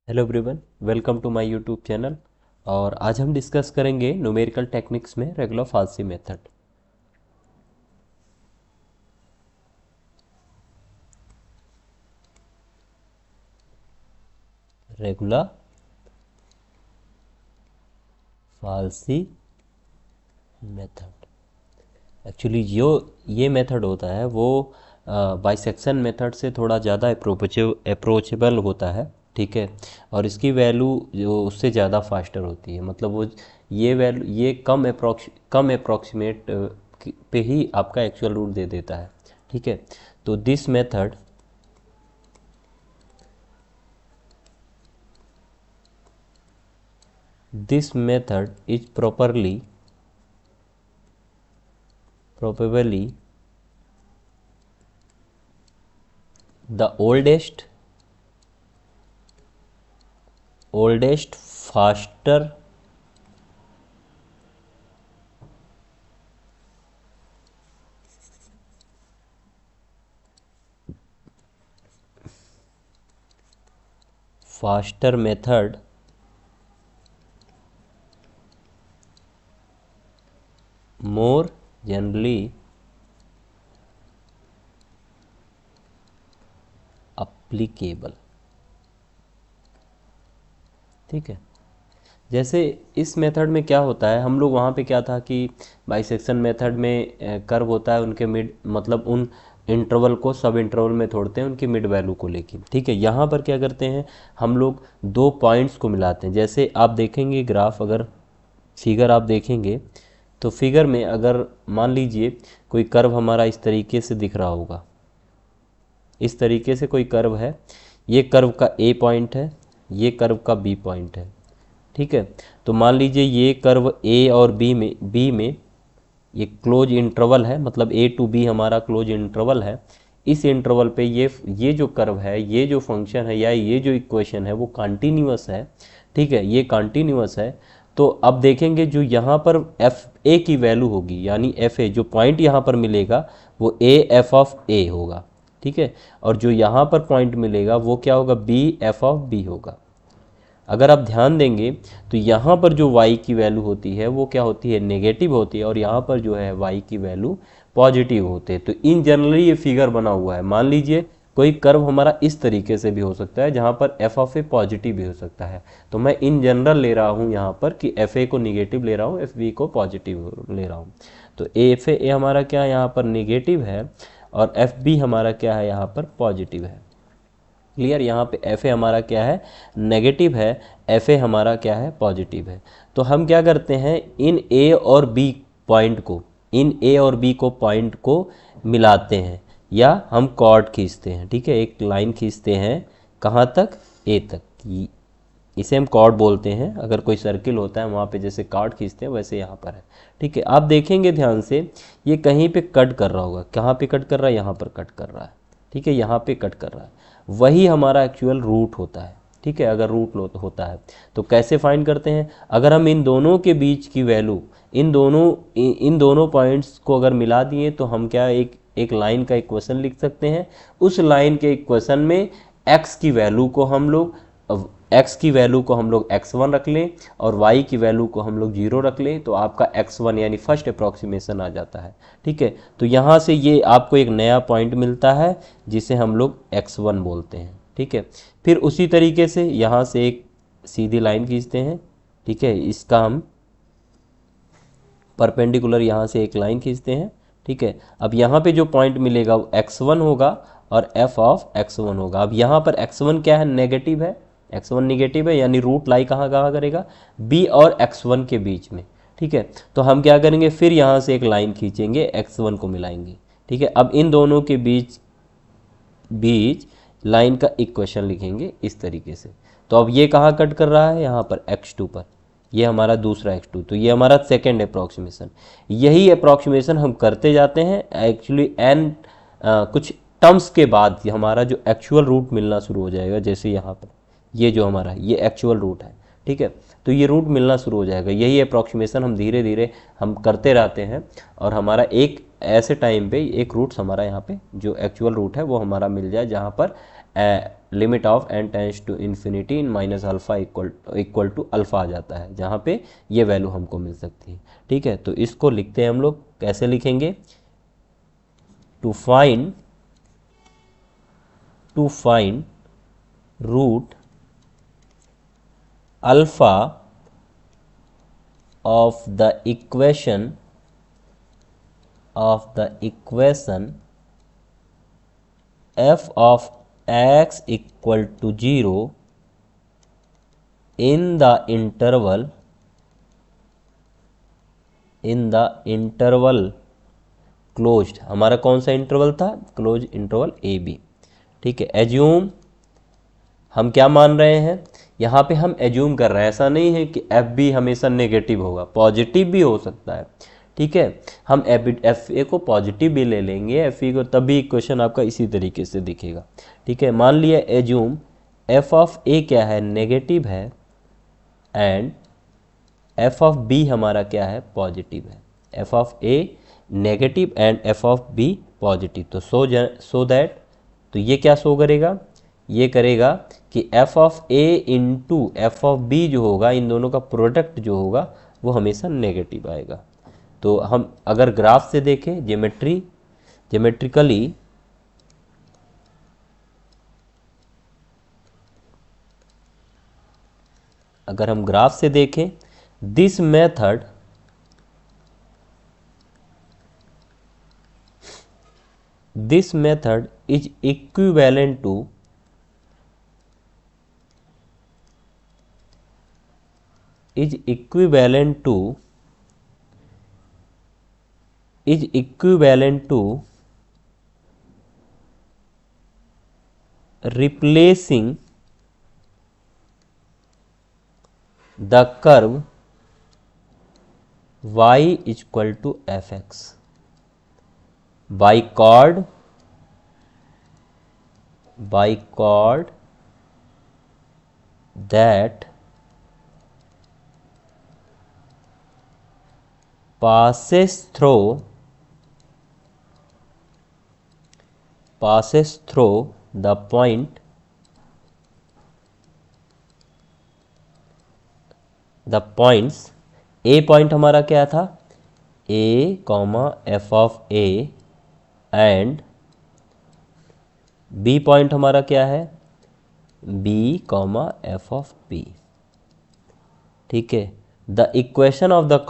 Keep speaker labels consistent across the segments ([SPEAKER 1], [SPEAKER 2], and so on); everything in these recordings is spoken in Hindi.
[SPEAKER 1] Hello everyone, welcome to my YouTube channel. और आज हम डिस्कस करेंगे न्यूमेरिकल टेक्निक्स में regular falsi method. Regular falsi method actually जो ये मेथड होता है वो बाइसेक्शन मेथड से थोड़ा ज़्यादा अप्रोचेबल होता है। ठीक है। और इसकी वैल्यू जो उससे ज़्यादा फास्टर होती है, मतलब वो ये वैल्यू ये कम अप्रोक्सीमेट पे ही आपका एक्चुअल रूट दे देता है। ठीक है। तो this method is probably the oldest faster method more generally applicable। ठीक है। जैसे इस मेथड में क्या होता है, हम लोग वहाँ पे क्या था कि बाइसेक्शन मेथड में कर्व होता है, उनके मिड मतलब उन इंटरवल को सब इंटरवल में तोड़ते हैं उनकी मिड वैल्यू को लेके। ठीक है। यहाँ पर क्या करते हैं, हम लोग दो पॉइंट्स को मिलाते हैं। जैसे आप देखेंगे ग्राफ, अगर फिगर आप देखेंगे तो फिगर में अगर मान लीजिए कोई कर्व हमारा इस तरीके से दिख रहा होगा, इस तरीके से कोई कर्व है, ये कर्व का ए पॉइंट है, ये कर्व का बी पॉइंट है। ठीक है। तो मान लीजिए ये कर्व ए और बी में ये क्लोज इंटरवल है, मतलब ए टू बी हमारा क्लोज इंटरवल है। इस इंटरवल पे ये जो कर्व है, ये जो फंक्शन है या ये जो इक्वेशन है वो कॉन्टीन्यूअस है। ठीक है, ये कॉन्टीन्यूअस है। तो अब देखेंगे जो यहाँ पर एफ ए की वैल्यू होगी, यानी एफ ए जो पॉइंट यहाँ पर मिलेगा वो ए एफ ऑफ ए होगा। ठीक है। और जो यहाँ पर पॉइंट मिलेगा वो क्या होगा, बी एफ ऑफ बी होगा। अगर आप ध्यान देंगे तो यहाँ पर जो y की वैल्यू होती है वो क्या होती है, नेगेटिव होती है, और यहाँ पर जो है y की वैल्यू पॉजिटिव होते हैं। तो इन जनरली ये फिगर बना हुआ है। मान लीजिए कोई कर्व हमारा इस तरीके से भी हो सकता है जहाँ पर एफ ऑफ ए पॉजिटिव भी हो सकता है। तो मैं इन जनरल ले रहा हूँ यहाँ पर कि एफ ए को निगेटिव ले रहा हूँ, एफ बी को पॉजिटिव ले रहा हूँ। तो एफ ए हमारा क्या है, यहाँ पर निगेटिव है, और एफ बी हमारा क्या है, यहाँ पर पॉजिटिव है। क्लियर। यहाँ पे एफ ए हमारा क्या है, नेगेटिव है, एफ ए हमारा क्या है, पॉजिटिव है। तो हम क्या करते हैं, इन ए और बी पॉइंट को इन ए और बी को पॉइंट को मिलाते हैं, या हम कॉर्ड खींचते हैं। ठीक है, एक लाइन खींचते हैं, कहाँ तक, ए तक। इसे हम कॉर्ड बोलते हैं। अगर कोई सर्किल होता है वहाँ पे जैसे कॉर्ड खींचते हैं वैसे यहाँ पर है। ठीक है। आप देखेंगे ध्यान से, ये कहीं पे कट कर रहा होगा। कहाँ पे कट कर रहा है, यहाँ पर कट कर रहा है। ठीक है, यहाँ पे कट कर रहा है, वही हमारा एक्चुअल रूट होता है। ठीक है। अगर रूट होता है तो कैसे फाइंड करते हैं, अगर हम इन दोनों के बीच की वैल्यू, इन दोनों पॉइंट्स को अगर मिला दिए तो हम क्या एक लाइन का इक्वेशन लिख सकते हैं। उस लाइन के इक्वेशन में x की वैल्यू को हम लोग x1 रख लें और y की वैल्यू को हम लोग 0 रख लें, तो आपका x1 यानी फर्स्ट अप्रॉक्सीमेशन आ जाता है। ठीक है। तो यहाँ से ये आपको एक नया पॉइंट मिलता है जिसे हम लोग x1 बोलते हैं। ठीक है। फिर उसी तरीके से यहाँ से एक सीधी लाइन खींचते हैं। ठीक है, इसका हम परपेंडिकुलर यहाँ से एक लाइन खींचते हैं। ठीक है। अब यहाँ पे जो पॉइंट मिलेगा वो x1 होगा और f ऑफ x1 होगा। अब यहाँ पर x1 क्या है, नेगेटिव है, x1 नेगेटिव है, यानी रूट लाई कहाँ कहाँ करेगा, b और x1 के बीच में। ठीक है। तो हम क्या करेंगे, फिर यहाँ से एक लाइन खींचेंगे, x1 को मिलाएंगे। ठीक है। अब इन दोनों के बीच बीच लाइन का इक्वेशन लिखेंगे इस तरीके से। तो अब ये कहाँ कट कर रहा है, यहाँ पर x2 पर, ये हमारा दूसरा x2। तो ये हमारा सेकेंड अप्रॉक्सीमेशन। यही अप्रॉक्सीमेशन हम करते जाते हैं। एक्चुअली n कुछ टर्म्स के बाद हमारा जो एक्चुअल रूट मिलना शुरू हो जाएगा। जैसे यहाँ पर ये जो हमारा ये एक्चुअल रूट है। ठीक है। तो ये रूट मिलना शुरू हो जाएगा। यही अप्रॉक्सीमेशन हम धीरे धीरे हम करते रहते हैं, और हमारा एक ऐसे टाइम पे एक रूट्स हमारा यहाँ पे जो एक्चुअल रूट है वो हमारा मिल जाए, जहाँ पर limit of n tends to infinity in minus alpha equal to alpha आ जाता है, जहाँ पे ये वैल्यू हमको मिल सकती है। ठीक है, तो इसको लिखते हैं हम लोग, कैसे लिखेंगे, to find root alpha of the equation f of x equal to 0 in the interval closed, हमारा कौन सा इंटरवल था, क्लोज इंटरवल ए बी। ठीक है, एज्यूम हम क्या मान रहे हैं, यहाँ पे हम एज्यूम कर रहे हैं, ऐसा नहीं है कि एफ बी हमेशा नेगेटिव होगा, पॉजिटिव भी हो सकता है। ठीक है, हम एफ ए को पॉजिटिव भी ले लेंगे, एफ ई को, तभी क्वेश्चन आपका इसी तरीके से दिखेगा। ठीक है, मान लिया एज्यूम एफ ऑफ ए क्या है, नेगेटिव है, एंड एफ ऑफ बी हमारा क्या है, पॉजिटिव है। F of A negative and F of B positive, तो सो दैट, तो ये क्या शो करेगा, ये करेगा कि F of A into F of B जो होगा, इन दोनों का प्रोडक्ट जो होगा वो हमेशा नेगेटिव आएगा। तो हम अगर ग्राफ से देखें, ज्योमेट्रिकली अगर हम ग्राफ से देखें, this method is equivalent to replacing the curve y equal to fx by chord that passes through the points A point हमारा क्या था, A comma F of A, and B point हमारा क्या है, B comma F of B. ठीक है, the equation of the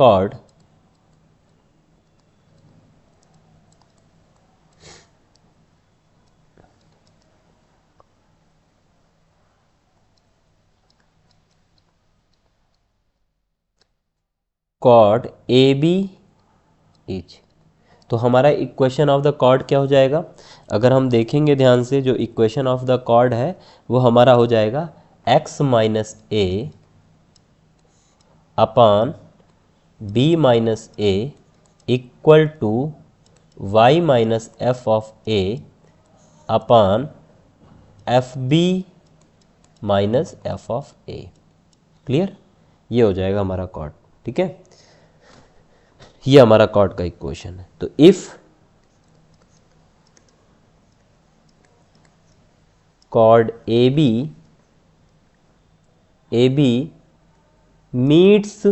[SPEAKER 1] chord A B is, तो हमारा इक्वेशन ऑफ द कॉर्ड क्या हो जाएगा, अगर हम देखेंगे ध्यान से, जो इक्वेशन ऑफ द कॉर्ड है वो हमारा हो जाएगा x minus A upon B minus A equal to Y minus F of A upon F B minus F of A. Clear, ये हो जाएगा हमारा कॉर्ड। ठीक है, ये हमारा कॉर्ड का इक्वेशन है। तो if chord A B meets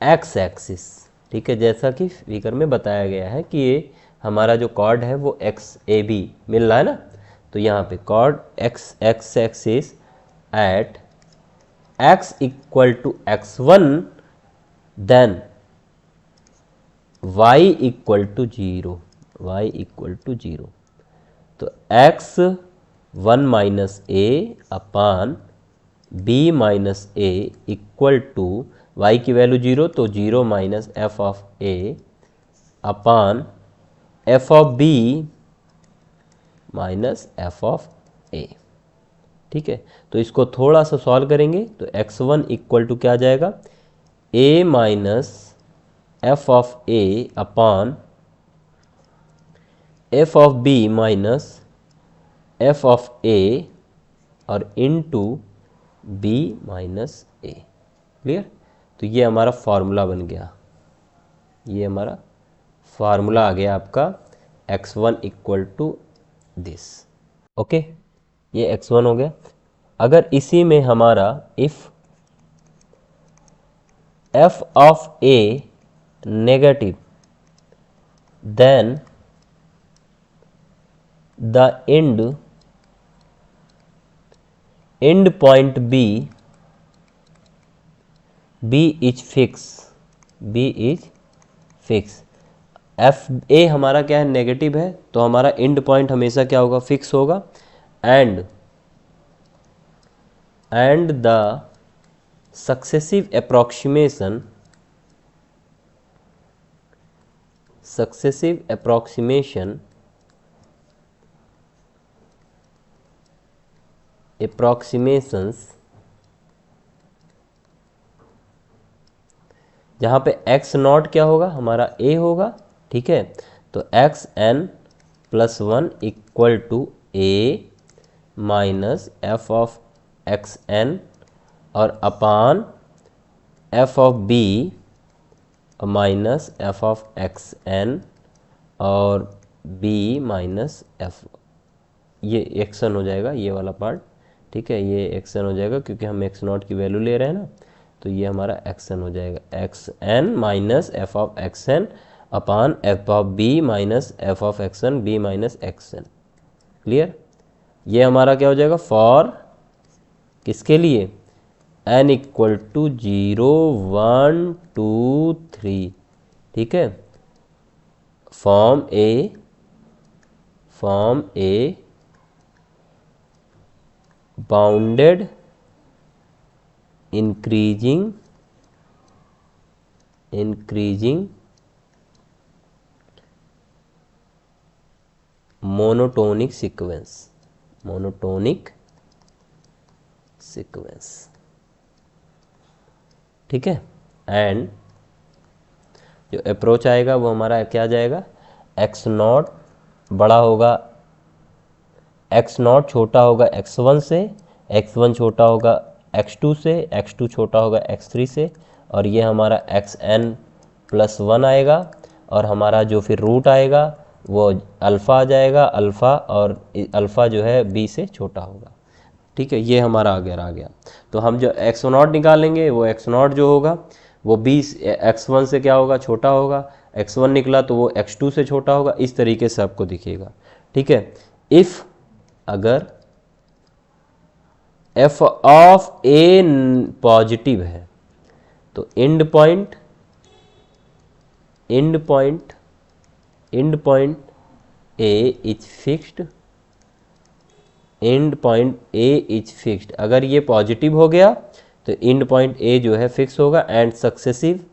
[SPEAKER 1] X axis, ठीक है, जैसा कि फिगर में बताया गया है कि ये हमारा जो कॉर्ड है वो एक्स ए बी मिल रहा है ना, तो यहाँ पे chord X axis at x equal to x1 then y equal to 0, तो x1 minus A upon b minus A equal to y की वैल्यू 0, तो 0 minus F of A upon F of b minus F of A. ठीक है, तो इसको थोड़ा सा सॉल्व करेंगे तो x1 इक्वल टू क्या आ जाएगा, a minus F of A upon F of b minus F of a और into b minus a। Clear, तो ये हमारा फार्मूला बन गया, ये हमारा फार्मूला आ गया आपका x1 equal to this. Okay, ये x1 हो गया। अगर इसी में हमारा if f of a negative then the end point b is fix. F A हमारा क्या है, नेगेटिव है, तो हमारा एंड पॉइंट हमेशा क्या होगा, फिक्स होगा। एंड द सक्सेसिव approximations जहाँ पे x नॉट क्या होगा, हमारा a होगा, ठीक है। तो xn+1 equal to a minus F of xn और upon F of b minus F of xn और b माइनस एफ, ये एक्सन हो जाएगा ये वाला पार्ट, ठीक है। ये एक्सन हो जाएगा क्योंकि हम x नॉट की वैल्यू ले रहे हैं ना, तो ये हमारा एक्सन हो जाएगा xn minus F of xn upon F of b minus F of xn b minus xn। Clear? ये हमारा क्या हो जाएगा, फॉर किसके लिए, n इक्वल टू 0 1 2 3, ठीक है। Form a bounded increasing monotonic sequence, ठीक है। एंड जो अप्रोच आएगा वो हमारा क्या जाएगा, एक्स नॉट बड़ा होगा, एक्स नॉट छोटा होगा x1 से, x1 छोटा होगा x2 से, x2 छोटा होगा x3 से, और ये हमारा xn+1 आएगा, और हमारा जो फिर रूट आएगा वो अल्फ़ा आ जाएगा, अल्फ़ा, और अल्फ़ा जो है b से छोटा होगा, ठीक है। ये हमारा आ गया। तो हम जो एक्स नॉट निकालेंगे वो एक्स नॉट जो होगा वो b x1 से क्या होगा, छोटा होगा, x1 निकला तो वो x2 से छोटा होगा, इस तरीके से आपको दिखेगा, ठीक है। इफ़ अगर f ऑफ a पॉजिटिव है तो and point a is fixed, अगर ये पॉजिटिव हो गया तो एंड पॉइंट a जो है फिक्स होगा। And successive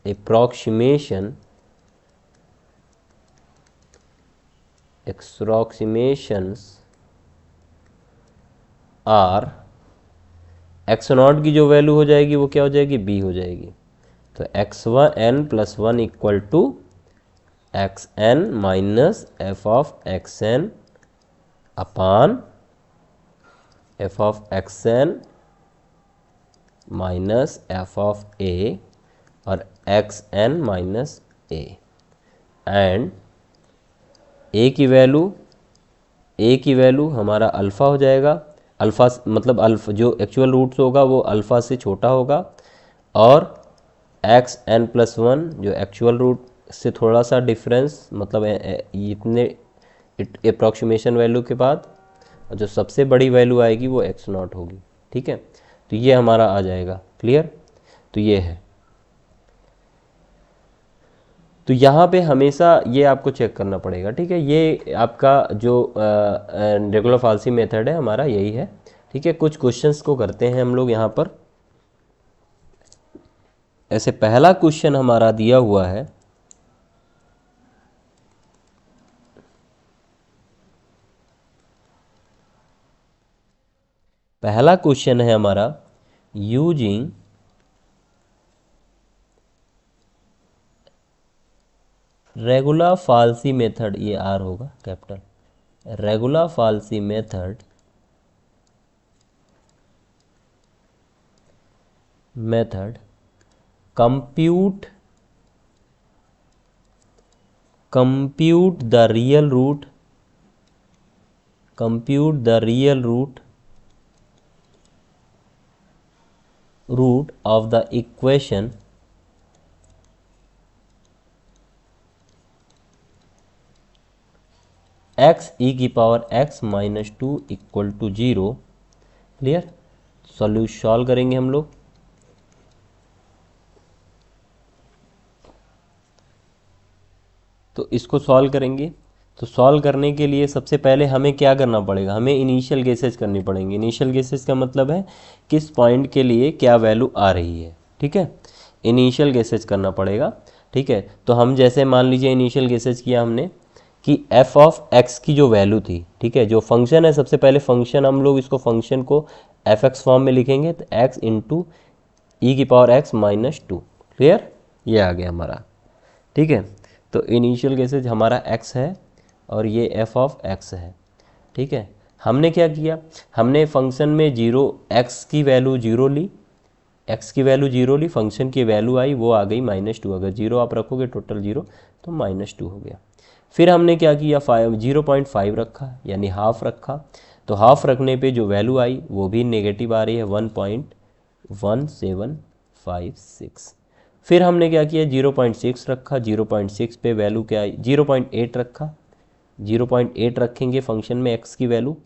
[SPEAKER 1] approximations are, X nought की जो वैल्यू हो जाएगी वो क्या हो जाएगी, b हो जाएगी। तो xn+1 equal to xn minus F of xn upon F of xn minus F of a और xn minus a। And a की वैल्यू हमारा अल्फ़ा हो जाएगा, अल्फ़ा मतलब अल्फ़ा जो एक्चुअल रूट्स होगा वो अल्फ़ा से छोटा होगा, और xn+1 जो एक्चुअल रूट से थोड़ा सा डिफरेंस, मतलब इतने अप्रॉक्सीमेशन वैल्यू के बाद जो सबसे बड़ी वैल्यू आएगी वो x नॉट होगी, ठीक है। तो ये हमारा आ जाएगा, क्लियर। तो ये है, तो यहाँ पे हमेशा ये आपको चेक करना पड़ेगा, ठीक है। ये आपका जो रेगुलर फाल्सी मेथड है हमारा यही है, ठीक है। कुछ क्वेश्चंस को करते हैं हम लोग यहाँ पर। ऐसे पहला क्वेश्चन हमारा दिया हुआ है, पहला क्वेश्चन है हमारा, यूजिंग रेगुलर फाल्सी मेथड, ये आर होगा capital, regular falsi method compute the real root of the equation x e की power x minus 2 equal to 0। Clear. Solve करेंगे हम लोग। तो इसको सॉल्व करेंगे। तो सॉल्व करने के लिए सबसे पहले हमें क्या करना पड़ेगा, हमें इनिशियल गेसेज करनी पड़ेंगी। इनिशियल गेसेज का मतलब है किस पॉइंट के लिए क्या वैल्यू आ रही है। ठीक है, इनिशियल गेसेज करना पड़ेगा। ठीक है, तो हम जैसे मान लीजिए इनिशियल गेसेज किया हमने कि f ऑफ x की जो वैल्यू थी, ठीक है, जो फंक्शन है, सबसे पहले फंक्शन हम लोग इसको फंक्शन को fx फॉर्म में लिखेंगे, तो x इंटू ई की पावर x माइनस 2। क्लियर, ये आ गया हमारा। ठीक है, तो इनिशियल गेसेज हमारा x है और ये f ऑफ x है। ठीक है, हमने क्या किया, हमने फंक्शन में x की वैल्यू 0 ली, x की वैल्यू 0 ली, फंक्शन की वैल्यू आई वो आ गई -2। अगर 0 आप रखोगे टोटल 0 तो -2 हो गया। फिर हमने क्या किया, 0.5 रखा, यानी हाफ रखा। तो हाफ रखने पे जो वैल्यू आई वो भी नेगेटिव आ रही है, 1.1756। फिर हमने क्या किया, 0.6 रखा, 0.6 पे वैल्यू क्या आई, 0.8 रखा। 0.8 रखेंगे फंक्शन में x की वैल्यू,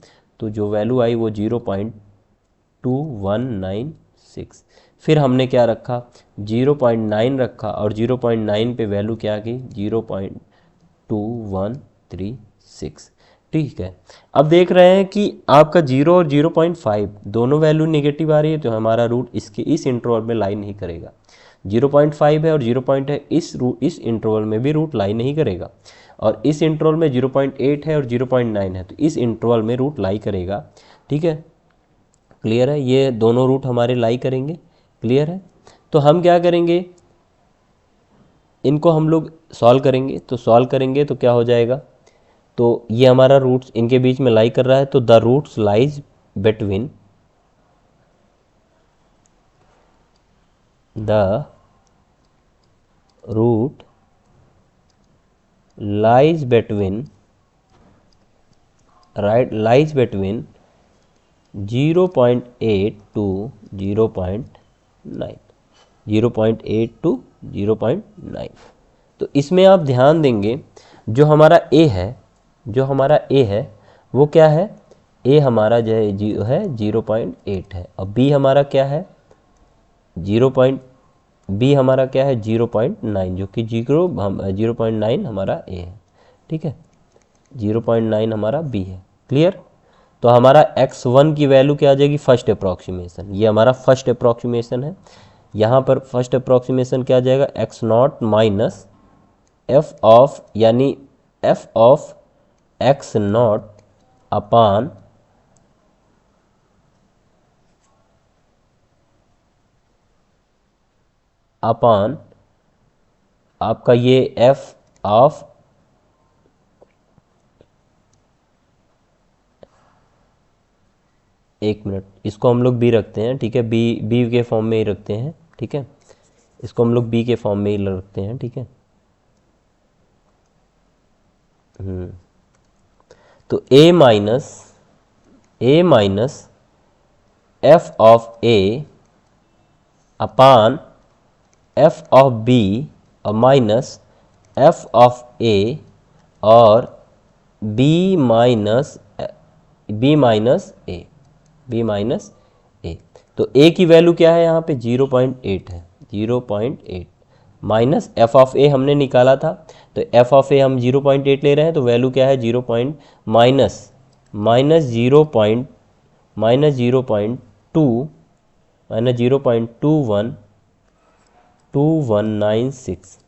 [SPEAKER 1] तो जो वैल्यू आई वो 0.2196। फिर हमने क्या रखा, 0.9 रखा, और 0.9 पे वैल्यू क्या आ गई, 0.2136। ठीक है, अब देख रहे हैं कि आपका 0 और 0.5 दोनों वैल्यू नेगेटिव आ रही है, तो हमारा रूट इसके इस इंटरवल में लाई नहीं करेगा। 0.5 है और 0 है, इस इंटरवल में भी रूट लाई नहीं करेगा। और इस इंटरवल में 0.8 है और 0.9 है, तो इस इंटरवल में रूट लाई करेगा। ठीक है, क्लियर है, ये दोनों रूट हमारे लाई करेंगे। क्लियर है, तो हम क्या करेंगे, इनको हम लोग सॉल्व करेंगे। तो सॉल्व करेंगे तो क्या हो जाएगा, तो ये हमारा रूट्स इनके बीच में लाई कर रहा है, तो the roots lies between the root lies between 0.8 to 0.9, 0.8 to 0.9। तो इसमें आप ध्यान देंगे जो हमारा a है वो क्या है, a हमारा जो है 0.8 है, और b हमारा क्या है, b हमारा क्या है 0.9, जो कि 0.9 हमारा a है। ठीक है, 0.9 हमारा b है। क्लियर, तो हमारा x1 की वैल्यू क्या आ जाएगी, फर्स्ट अप्रॉक्सीमेशन, ये हमारा फर्स्ट अप्रॉक्सीमेशन है। यहाँ पर फर्स्ट अप्रॉक्सीमेशन क्या आ जाएगा, x0 माइनस f ऑफ, यानी f ऑफ x0 अपान आपका ये f ऑफ एक मिनट, इसको हम लोग b रखते हैं। ठीक है, b के फॉर्म में ही रखते हैं। ठीक है, इसको हम लोग b के फॉर्म में ही रखते हैं। ठीक है, तो a minus f of a upon f of b और माइनस f ऑफ a और b माइनस a। तो a की वैल्यू क्या है यहाँ पे, 0.8 है, 0.8 माइनस f ऑफ a हमने निकाला था, तो f ऑफ a हम 0.8 ले रहे हैं, तो वैल्यू क्या है, माइनस 0.2196।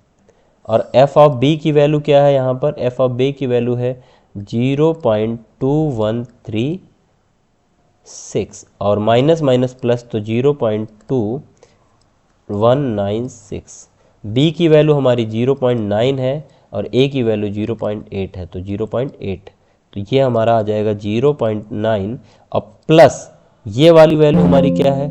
[SPEAKER 1] और f ऑफ b की वैल्यू क्या है यहाँ पर, f ऑफ b की वैल्यू है 0.2136, और माइनस माइनस प्लस तो 0.2196। b की वैल्यू हमारी 0.9 है और a की वैल्यू 0.8 है, तो 0.8, तो ये हमारा आ जाएगा 0.9, और प्लस ये वाली वैल्यू हमारी क्या है,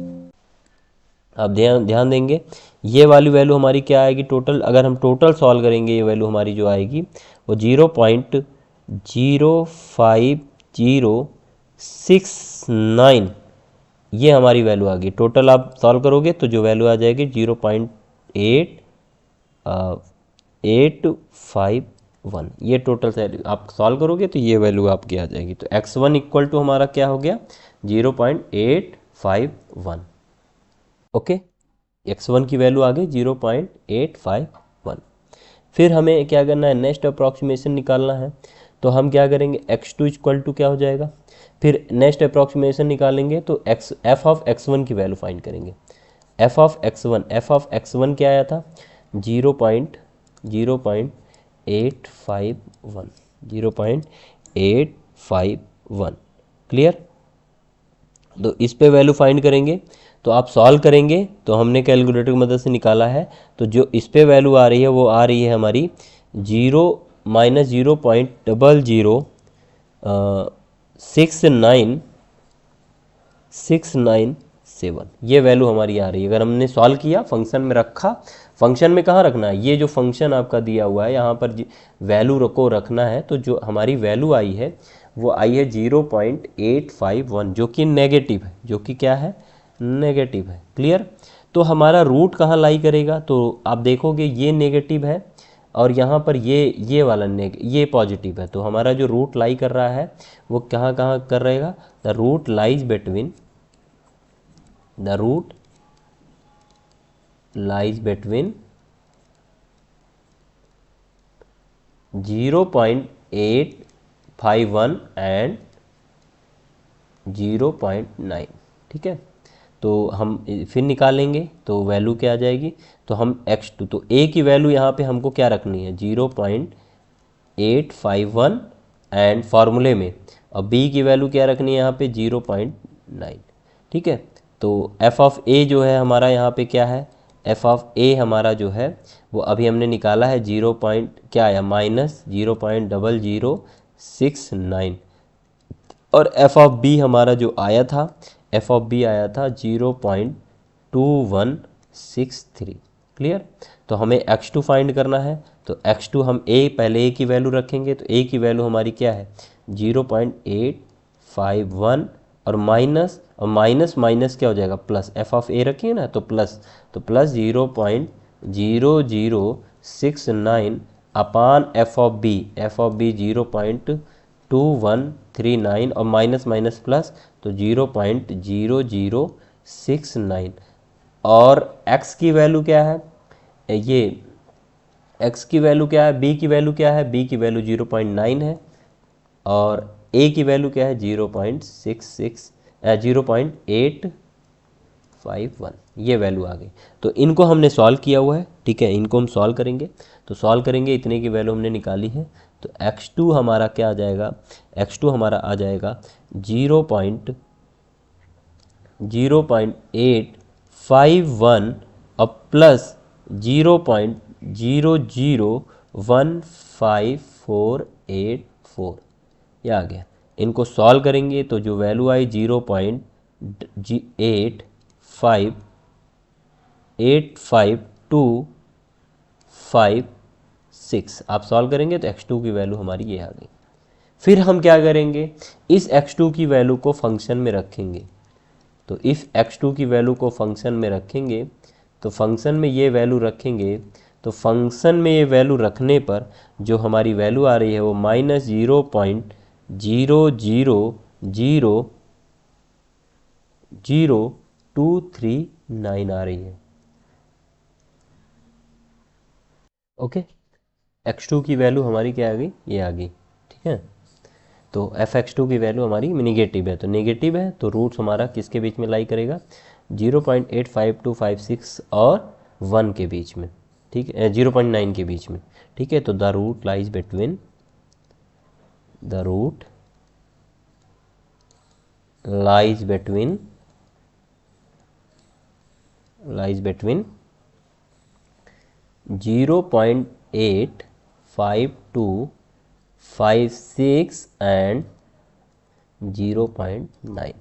[SPEAKER 1] आप ध्यान ध्यान देंगे, ये वाली वैल्यू हमारी क्या आएगी टोटल, अगर हम टोटल सॉल्व करेंगे ये वैल्यू हमारी जो आएगी वो 0.05069, ये हमारी वैल्यू आ गई। टोटल आप सॉल्व करोगे तो जो वैल्यू आ जाएगी 0.851, ये टोटल वैल्यू आप सॉल्व करोगे तो ये वैल्यू आपकी आ जाएगी। तो x1 इक्वल टू हमारा क्या हो गया 0.851। ओके, x1 की वैल्यू आ गई 0.851। फिर हमें क्या करना है, नेक्स्ट अप्रॉक्सीमेशन निकालना है। तो हम क्या करेंगे, x2 इक्वल टू क्या हो जाएगा, फिर नेक्स्ट अप्रॉक्सीमेशन निकालेंगे तो f ऑफ x1 की वैल्यू फाइंड करेंगे। f ऑफ x1 क्या आया था 0.851। क्लियर, तो इस पे वैल्यू फाइंड करेंगे। तो आप सॉल्व करेंगे तो हमने कैलकुलेटर की मदद से निकाला है, तो जो इस पे वैल्यू आ रही है वो आ रही है हमारी 0-0.06967, ये वैल्यू हमारी आ रही है। अगर हमने सॉल्व किया, फंक्शन में रखा, फंक्शन में कहाँ रखना है, ये जो फंक्शन आपका दिया हुआ है यहाँ पर वैल्यू को रखना है, तो जो हमारी वैल्यू आई है वो आई है 0.851, जो कि नेगेटिव है, जो कि क्या है नेगेटिव है। क्लियर, तो हमारा रूट कहाँ लाई करेगा, तो आप देखोगे ये नेगेटिव है और यहाँ पर ये वाला ये पॉजिटिव है, तो हमारा जो रूट लाई कर रहा है वो कहाँ कहाँ कर रहेगा, the root lies between 0.851 and 0.9। ठीक है, तो हम फिर निकालेंगे तो वैल्यू क्या आ जाएगी, तो हम x2, तो a की वैल्यू यहाँ पे हमको क्या रखनी है 0.851 एंड फार्मूले में, और b की वैल्यू क्या रखनी है यहाँ पे 0.9। ठीक है, तो f ऑफ a जो है हमारा यहाँ पे क्या है, f ऑफ a हमारा जो है वो अभी हमने निकाला है 0. क्या आया -0.0069, और f ऑफ b हमारा जो आया था, f ऑफ b आया था 0.2163। क्लियर, तो हमें x2 फाइंड करना है, तो x2 हम पहले a की वैल्यू रखेंगे, तो a की वैल्यू हमारी क्या है 0.851, और माइनस क्या हो जाएगा प्लस, f ऑफ a रखिए ना तो प्लस, तो plus 0.0069 upon f of b 0.2139, और माइनस प्लस तो 0.0069, और x की वैल्यू क्या है, ये x की वैल्यू क्या है, b की वैल्यू क्या है, b की वैल्यू 0.9 है, और a की वैल्यू क्या है 0.851, ये वैल्यू आ गई। तो इनको हमने सॉल्व किया हुआ है। ठीक है, इनको हम सॉल्व करेंगे, तो सॉल्व करेंगे इतने की वैल्यू हमने निकाली है, तो x2 हमारा क्या आ जाएगा, x2 हमारा आ जाएगा 0.851 और प्लस 0.001548, ये आ गया। इनको सॉल्व करेंगे तो जो वैल्यू आई 0.85256, आप सॉल्व करेंगे तो x2 की वैल्यू हमारी ये आ गई। फिर हम क्या करेंगे, इस x2 की वैल्यू को फंक्शन में रखेंगे, तो इस x2 की वैल्यू को फंक्शन में रखेंगे, तो फंक्शन में ये वैल्यू रखेंगे, तो फंक्शन में ये वैल्यू रखने पर जो हमारी वैल्यू आ रही है वो -0.0000239 आ रही है। ओके, x2 की वैल्यू हमारी क्या आ गई, ये आ गई। ठीक है, तो f(x2) की वैल्यू हमारी नेगेटिव है, तो नेगेटिव है तो रूट्स हमारा किसके बीच में लाई करेगा 0.85256 और 1 के बीच में। ठीक है, 0.9 के बीच में। ठीक है, तो the root lies between 0.85256 and 0.9।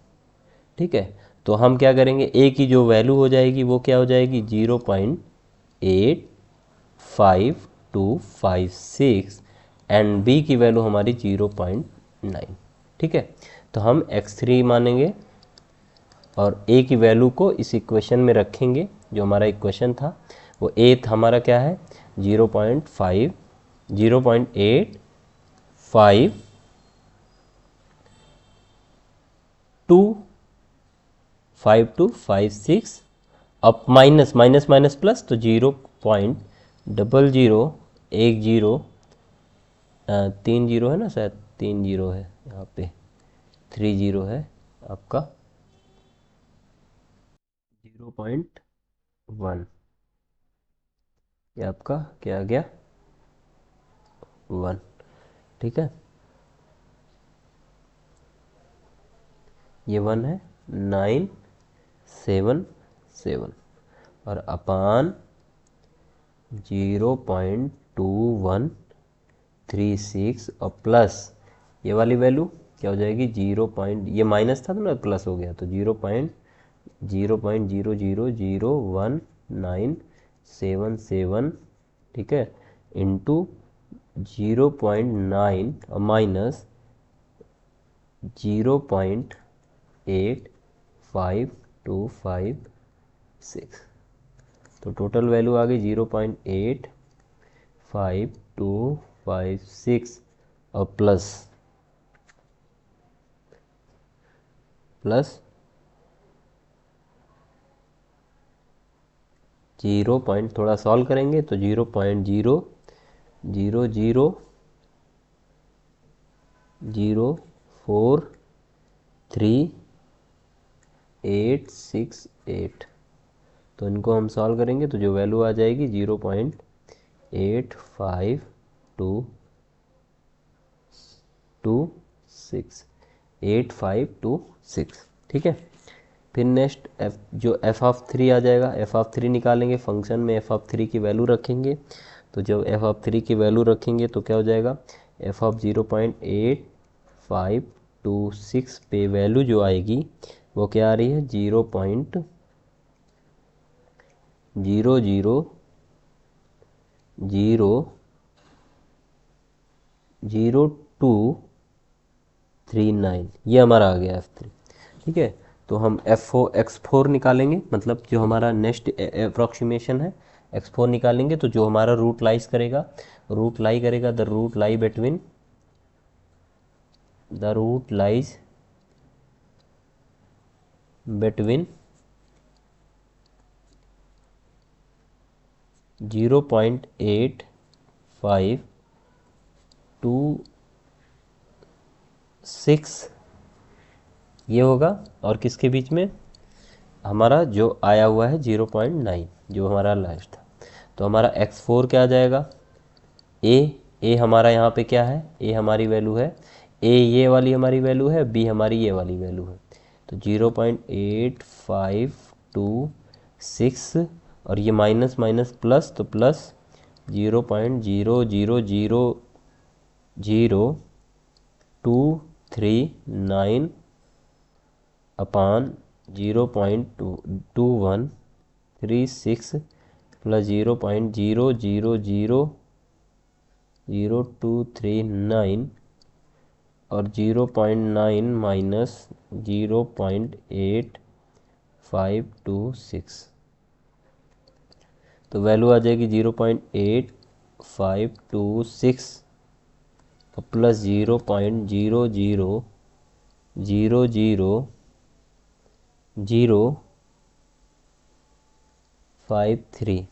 [SPEAKER 1] ठीक है, तो हम क्या करेंगे, ए की जो वैल्यू हो जाएगी वो क्या हो जाएगी 0.85256 एंड बी की वैल्यू हमारी 0.9। ठीक है, तो हम x3 मानेंगे और a की वैल्यू को इस इक्वेशन में रखेंगे। जो हमारा इक्वेशन था वो एथ हमारा क्या है 0.85256 अब माइनस माइनस माइनस प्लस, तो 0.0010 तीन जीरो है ना, शायद 3 जीरो है यहाँ पे, 30 है आपका 0.1, ये आपका क्या आ गया 1। ठीक है, ये 1 है 977 और अपान 0.2136 और प्लस ये वाली वैल्यू क्या हो जाएगी ये माइनस था तो ना प्लस हो गया, तो 0.00001977। ठीक है, इंटू 0.9 और माइनस 0.85256, तो टोटल वैल्यू आ गई 0.85256 और प्लस प्लस 0 पॉइंट थोड़ा सॉल्व करेंगे तो 0.00000438868, तो इनको हम सॉल्व करेंगे तो जो वैल्यू आ जाएगी 0.8526 ठीक है। फिर नेक्स्ट एफ ऑफ थ्री आ जाएगा, एफ ऑफ थ्री निकालेंगे, फंक्शन में एफ ऑफ थ्री की वैल्यू रखेंगे, तो जब एफ ऑफ थ्री की वैल्यू रखेंगे तो क्या हो जाएगा एफ ऑफ 0.8526 पे वैल्यू जो आएगी वो क्या आ रही है 0.000239, ये हमारा आ गया एफ थ्री। ठीक है, तो हम एक्स फोर निकालेंगे, मतलब जो हमारा नेक्स्ट अप्रोक्सीमेशन है एक्स फोर निकालेंगे, तो जो हमारा रूट लाइज करेगा the root lie between the root lies between 0.8526 ये होगा, और किसके बीच में हमारा जो आया हुआ है 0.9 जो हमारा लास्ट था। तो हमारा x4 क्या आ जाएगा ए हमारा यहाँ पे क्या है, ए हमारी वैल्यू है, ए ये वाली हमारी वैल्यू है, बी हमारी ये वाली वैल्यू है, तो 0.8526 और ये माइनस माइनस प्लस, तो प्लस 0.0000239 अपान 0.2136 प्लस 0.000239 और 0.9 माइनस 0.8526, तो वैल्यू आ जाएगी 0.8526 और प्लस 0.0000053,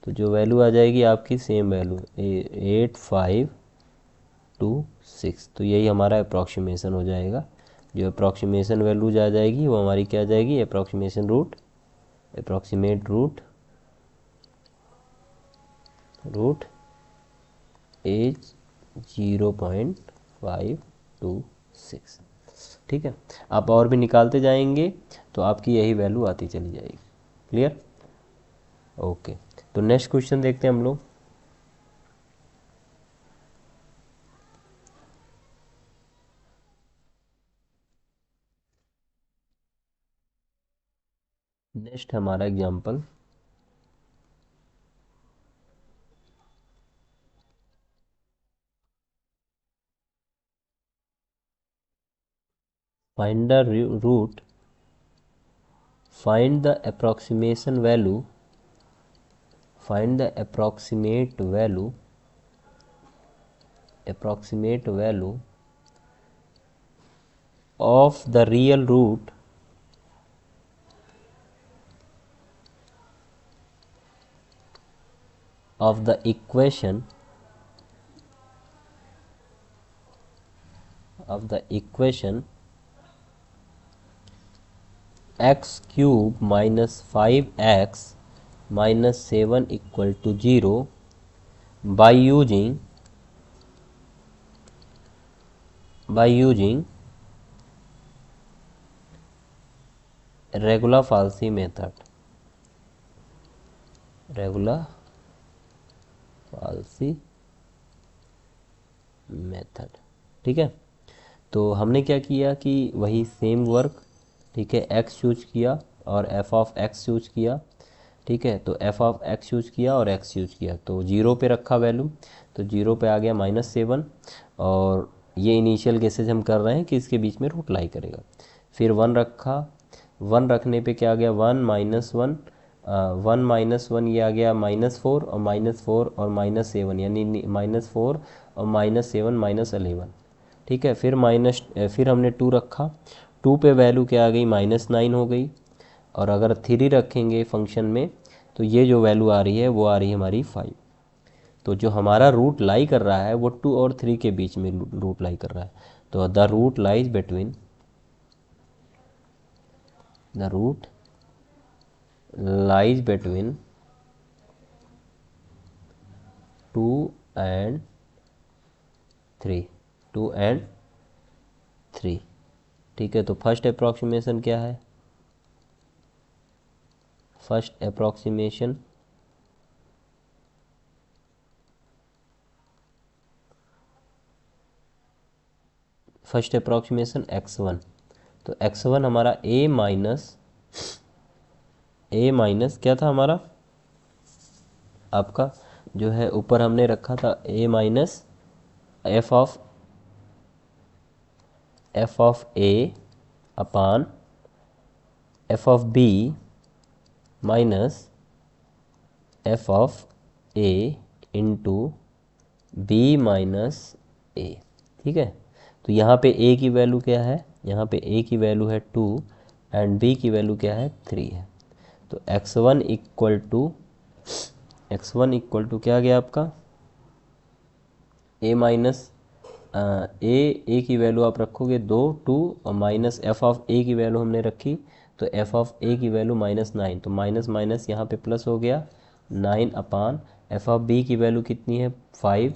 [SPEAKER 1] तो जो वैल्यू आ जाएगी आपकी सेम वैल्यू 8526, तो यही हमारा अप्रॉक्सीमेशन हो जाएगा। जो अप्रॉक्सीमेशन वैल्यू आ जाएगी वो हमारी क्या आ जाएगी अप्रॉक्सीमेट रूट एज 0.526। ठीक है, आप और भी निकालते जाएंगे तो आपकी यही वैल्यू आती चली जाएगी। Clear, okay. तो नेक्स्ट क्वेश्चन देखते हैं हम लोग। नेक्स्ट हमारा example, find the root, find the approximation value, find the approximate value of the real root of the equation x cube minus 5x minus 7 equal to 0 by using regular falsi method, ठीक है। तो हमने क्या किया कि वही सेम वर्क, ठीक है, x चूज किया और f ऑफ x चूज किया, ठीक है। तो f ऑफ x यूज किया और x यूज किया, तो 0 पे रखा वैल्यू, तो 0 पे आ गया -7, और ये इनिशियल केसेज हम कर रहे हैं कि इसके बीच में रूट लाई करेगा। फिर 1 रखा, 1 रखने पे क्या आ गया, 1 -1, 1 -1 ये आ गया -4, और -4 और -7 यानी -4 और -7 -11, ठीक है। फिर हमने 2 रखा, 2 पे वैल्यू क्या आ गई, -9 हो गई। और अगर 3 रखेंगे फंक्शन में तो ये जो वैल्यू आ रही है वो आ रही है हमारी 5। तो जो हमारा रूट लाई कर रहा है वो 2 और 3 के बीच में रूट लाई कर रहा है। तो the root lies between 2 and 3, 2 and 3, ठीक है। तो फर्स्ट अप्रॉक्सीमेशन क्या है, फर्स्ट अप्रॉक्सीमेशन x1, तो x1 हमारा a माइनस क्या था हमारा, आपका जो है ऊपर हमने रखा था a minus F of a upon F of b minus F of a into B minus A, ठीक है। तो यहाँ पे a की वैल्यू क्या है, यहाँ पे a की वैल्यू है 2 एंड b की वैल्यू क्या है, 3 है। तो x1 इक्वल टू क्या गया आपका, a माइनस ए की वैल्यू आप रखोगे 2, 2 और माइनस एफ ऑफ ए की वैल्यू हमने रखी, तो एफ ऑफ ए की वैल्यू -9, तो माइनस माइनस यहाँ पे प्लस हो गया 9 अपान एफ ऑफ बी की वैल्यू कितनी है 5,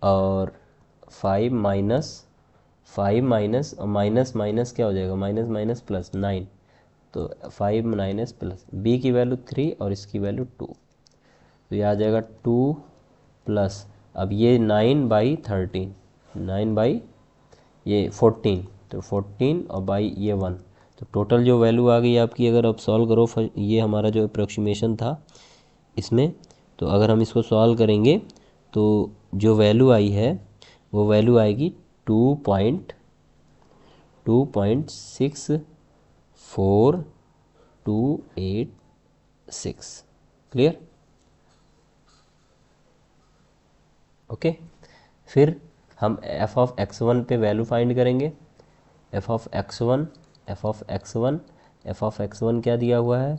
[SPEAKER 1] और 5 माइनस और माइनस माइनस क्या हो जाएगा, माइनस माइनस प्लस 9, तो 5 माइनस प्लस बी की वैल्यू 3 और इसकी वैल्यू 2, तो ये आ जाएगा 2 प्लस, अब ये 9/13, 9 ये 14, तो 14 और बाई ये 1, तो टोटल जो वैल्यू आ गई आपकी, अगर आप सॉल्व करो ये हमारा जो अप्रोक्सीमेशन था इसमें, तो अगर हम इसको सॉल्व करेंगे तो जो वैल्यू आई है वो वैल्यू आएगी 2.64286। Clear, okay. फिर हम एफ ऑफ x1 पे वैल्यू फाइंड करेंगे, एफ ऑफ x1 क्या दिया हुआ है,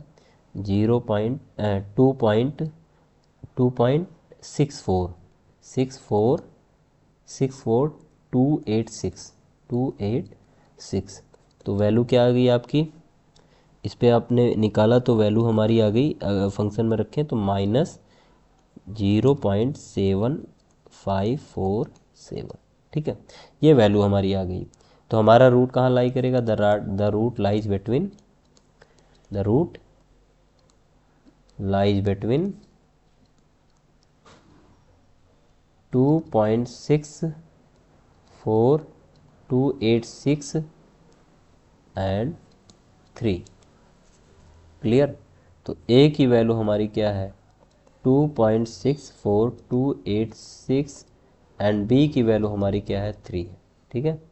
[SPEAKER 1] 2.286, तो वैल्यू क्या आ गई आपकी, इस पे आपने निकाला तो वैल्यू हमारी आ गई, फंक्शन में रखें तो -0.7547, ठीक है। ये वैल्यू हमारी आ गई। तो हमारा रूट कहाँ लाई करेगा, the root lies between 2.64286 and 3, clear. तो ए की वैल्यू हमारी क्या है 2.64286 एंड बी की वैल्यू हमारी क्या है 3 है। ठीक है,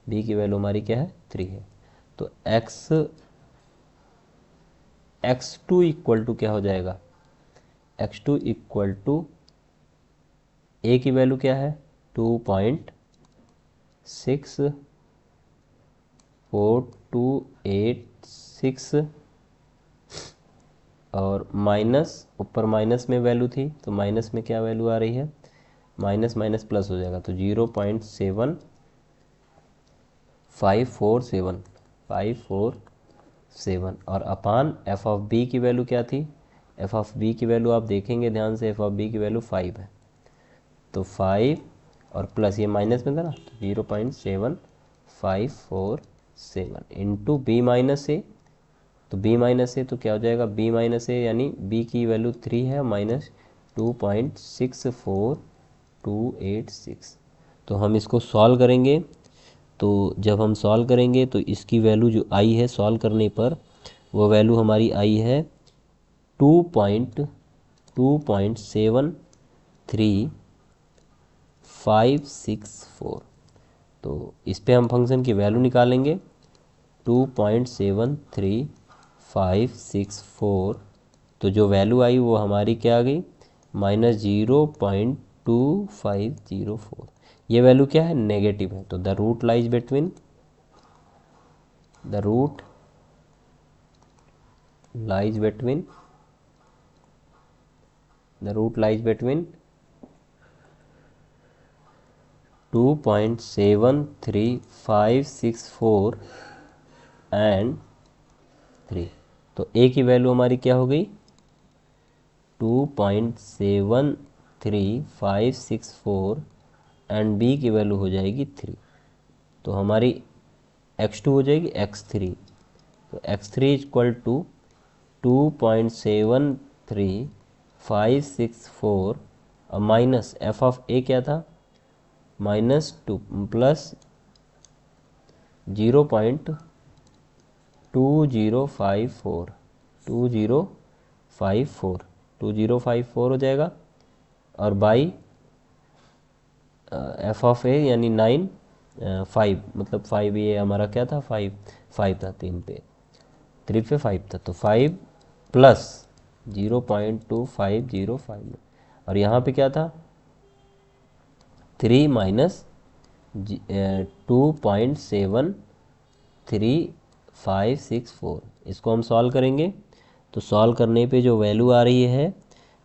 [SPEAKER 1] बी की वैल्यू हमारी क्या है 3 है। तो x2 इक्वल टू क्या हो जाएगा, x2 इक्वल टू ए की वैल्यू क्या है 2.64286 और माइनस, ऊपर माइनस में वैल्यू थी तो माइनस में क्या वैल्यू आ रही है, माइनस माइनस प्लस हो जाएगा तो 0.7547 और अपान एफ ऑफ बी की वैल्यू क्या थी, एफ ऑफ बी की वैल्यू आप देखेंगे ध्यान से, एफ ऑफ बी की वैल्यू 5 है। तो 5 और प्लस ये माइनस में था ना, तो 0.7547 इंटू बी माइनस ए, तो बी माइनस ए तो क्या हो जाएगा, बी माइनस ए यानी बी की वैल्यू 3 है माइनस 2.64286। तो हम इसको सॉल्व करेंगे, तो जब हम सॉल्व करेंगे तो इसकी वैल्यू जो आई है सॉल्व करने पर, वो वैल्यू हमारी आई है 2.273 तो इस पे हम फंक्शन की वैल्यू निकालेंगे 2.73564। तो जो वैल्यू आई वो हमारी क्या आ गई, माइनस 0.2504। ये वैल्यू क्या है, नेगेटिव है। तो the root lies between 2.7564 and 3। तो ए की वैल्यू हमारी क्या हो गई 2.73564 एंड बी की वैल्यू हो जाएगी 3। तो हमारी x2 हो जाएगी x3। तो x3 इक्वल टू 2.73564 और माइनस एफ ऑफ ए क्या था माइनस 2 प्लस 0.2054 हो जाएगा और बाई एफ ऑफ ए यानी 9 5 मतलब 5 ये हमारा क्या था 5 था 3 पे 5 था तो 5 प्लस 0.2505 और यहाँ पे क्या था 3 माइनस 2.73564। इसको हम सॉल्व करेंगे तो सॉल्व करने पे जो वैल्यू आ रही है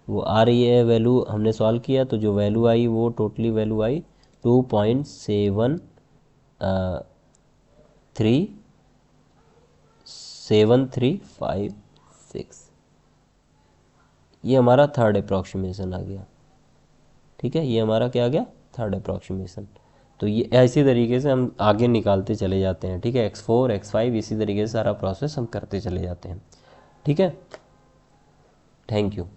[SPEAKER 1] वो आ रही है, वैल्यू हमने सॉल्व किया तो जो वैल्यू आई वो टोटली वैल्यू आई 2.7356। ये हमारा थर्ड अप्रॉक्सीमेशन आ गया। ठीक है, ये हमारा क्या आ गया थर्ड अप्रॉक्सीमेशन। तो ये ऐसी तरीके से हम आगे निकालते चले जाते हैं। ठीक है, x4 x5 इसी तरीके से सारा प्रोसेस हम करते चले जाते हैं। ठीक है, थैंक यू।